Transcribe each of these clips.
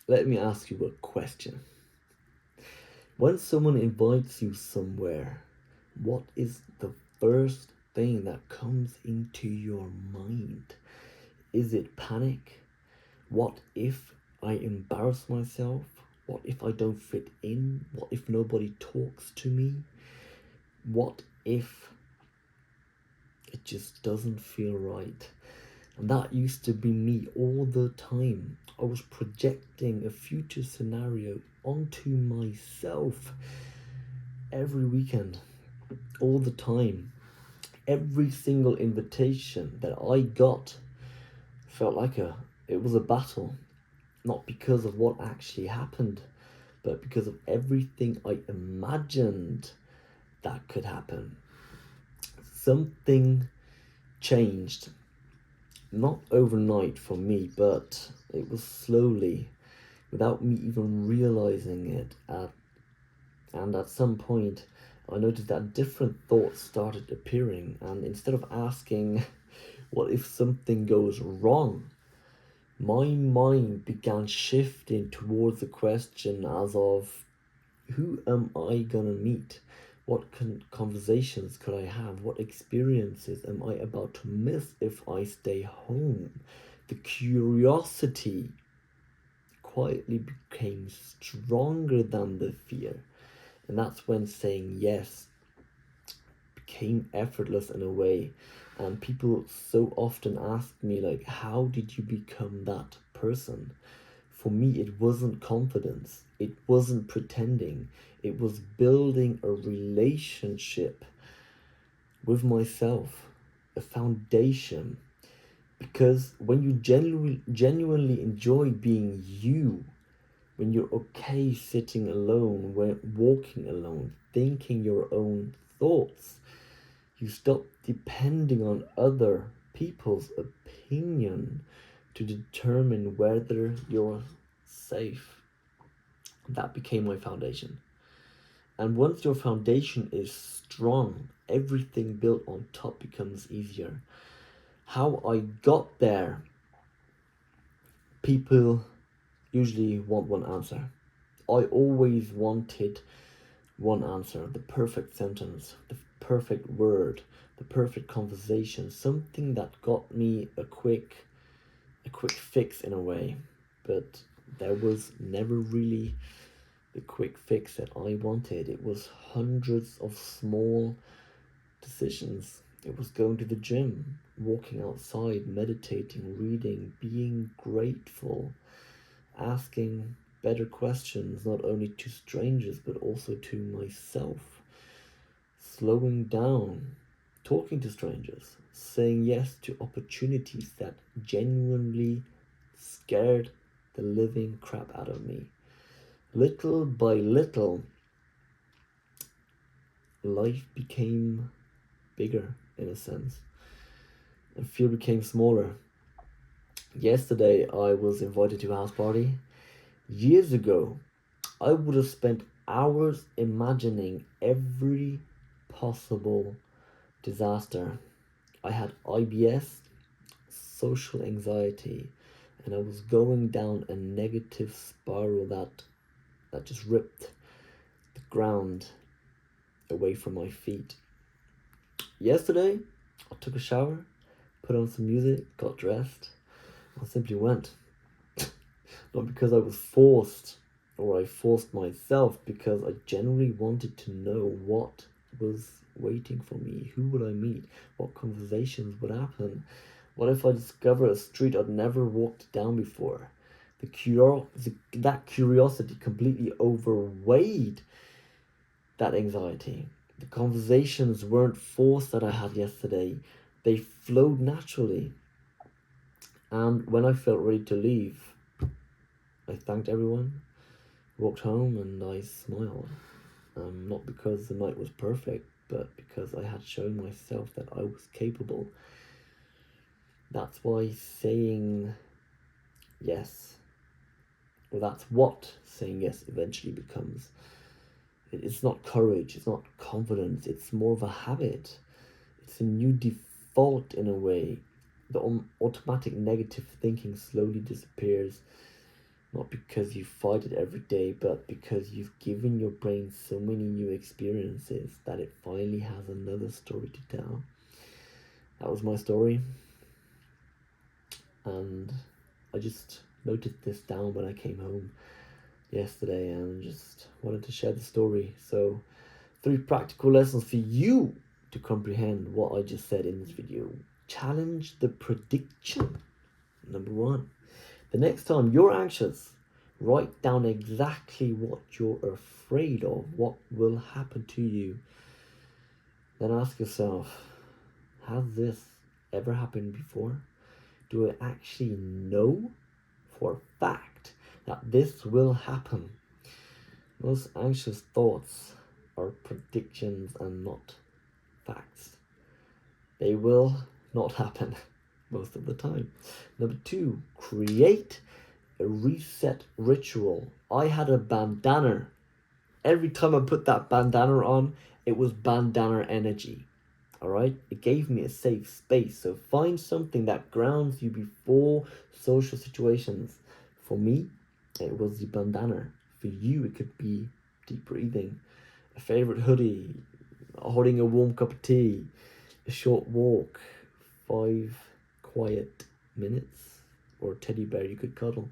Let me ask you a question. When someone invites you somewhere, what is the first thing that comes into your mind? Is it panic? What if I embarrass myself? What if I don't fit in? What if nobody talks to me? What if it just doesn't feel right? And that used to be me all the time. I was projecting a future scenario onto myself every weekend, all the time. Every single invitation that I got felt like it was a battle, not because of what actually happened, but because of everything I imagined that could happen. Something changed, not overnight for me, but it was slowly, without me even realizing it. And at some point, I noticed that different thoughts started appearing, and instead of asking, what if something goes wrong? My mind began shifting towards the question as of, who am I gonna meet? What conversations could I have? What experiences am I about to miss if I stay home? The curiosity quietly became stronger than the fear. And that's when saying yes became effortless in a way. And people so often ask me, like, how did you become that person? For me, it wasn't confidence, it wasn't pretending, it was building a relationship with myself, a foundation. Because when you genuinely enjoy being you, when you're okay sitting alone, walking alone, thinking your own thoughts, you stop depending on other people's opinion to determine whether you're safe. That became my foundation. And once your foundation is strong, everything built on top becomes easier. How I got there, people usually want one answer. I always wanted one answer, the perfect sentence, the perfect word, the perfect conversation, something that got me a quick fix in a way. But there was never really the quick fix that I wanted. It was hundreds of small decisions. It was going to the gym, walking outside, meditating, reading, being grateful, asking better questions, not only to strangers but also to myself, slowing down, talking to strangers, saying yes to opportunities that genuinely scared the living crap out of me. Little by little, life became bigger in a sense, and fear became smaller. Yesterday, I was invited to a house party. Years ago, I would have spent hours imagining every possible disaster. I had IBS, social anxiety, and I was going down a negative spiral that just ripped the ground away from my feet. Yesterday, I took a shower, put on some music, got dressed, and simply went. Not because I was forced or I forced myself, because I genuinely wanted to know what was waiting for me. Who would I meet? What conversations would happen? What if I discover a street I'd never walked down before? That curiosity completely overweighed that anxiety. The conversations weren't forced that I had yesterday. They flowed naturally. And when I felt ready to leave, I thanked everyone, walked home, and I smiled. Not because the night was perfect, but because I had shown myself that I was capable. That's why saying yes, well, that's what saying yes eventually becomes. It's not courage, it's not confidence, it's more of a habit. It's a new default in a way. The automatic negative thinking slowly disappears. Not because you fight it every day, but because you've given your brain so many new experiences that it finally has another story to tell. That was my story. And I just noted this down when I came home yesterday and just wanted to share the story. So 3 practical lessons for you to comprehend what I just said in this video. Challenge the prediction. Number 1. The next time you're anxious, write down exactly what you're afraid of, what will happen to you. Then ask yourself, has this ever happened before? Do I actually know for a fact that this will happen? Most anxious thoughts are predictions and not facts. They will not happen most of the time. Number 2, create a reset ritual. I had a bandana. Every time I put that bandana on, it was bandana energy. Alright? It gave me a safe space. So find something that grounds you before social situations. For me, it was the bandana. For you, it could be deep breathing, a favorite hoodie, holding a warm cup of tea, a short walk, 5 quiet minutes, or a teddy bear you could cuddle.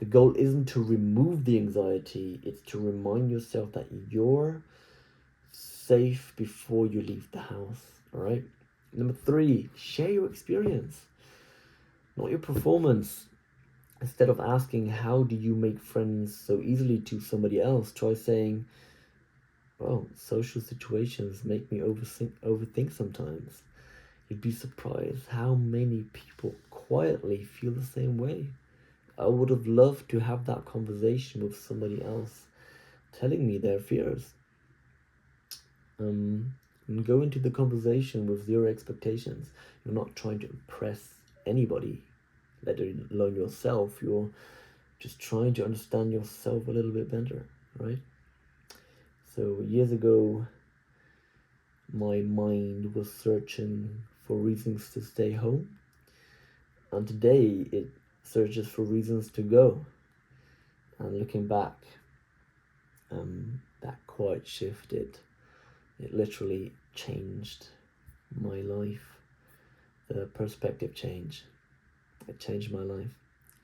The goal isn't to remove the anxiety, it's to remind yourself that you're safe before you leave the house. All right. Number 3, share your experience, not your performance. Instead of asking, how do you make friends so easily to somebody else, try saying, well, social situations make me overthink sometimes. You'd be surprised how many people quietly feel the same way. I would have loved to have that conversation with somebody else telling me their fears. And go into the conversation with 0 expectations. You're not trying to impress anybody, let alone yourself. You're just trying to understand yourself a little bit better, right? So years ago, my mind was searching for reasons to stay home, and today it searches for reasons to go. And looking back, that quiet shift, it literally changed my life. The perspective change, it changed my life.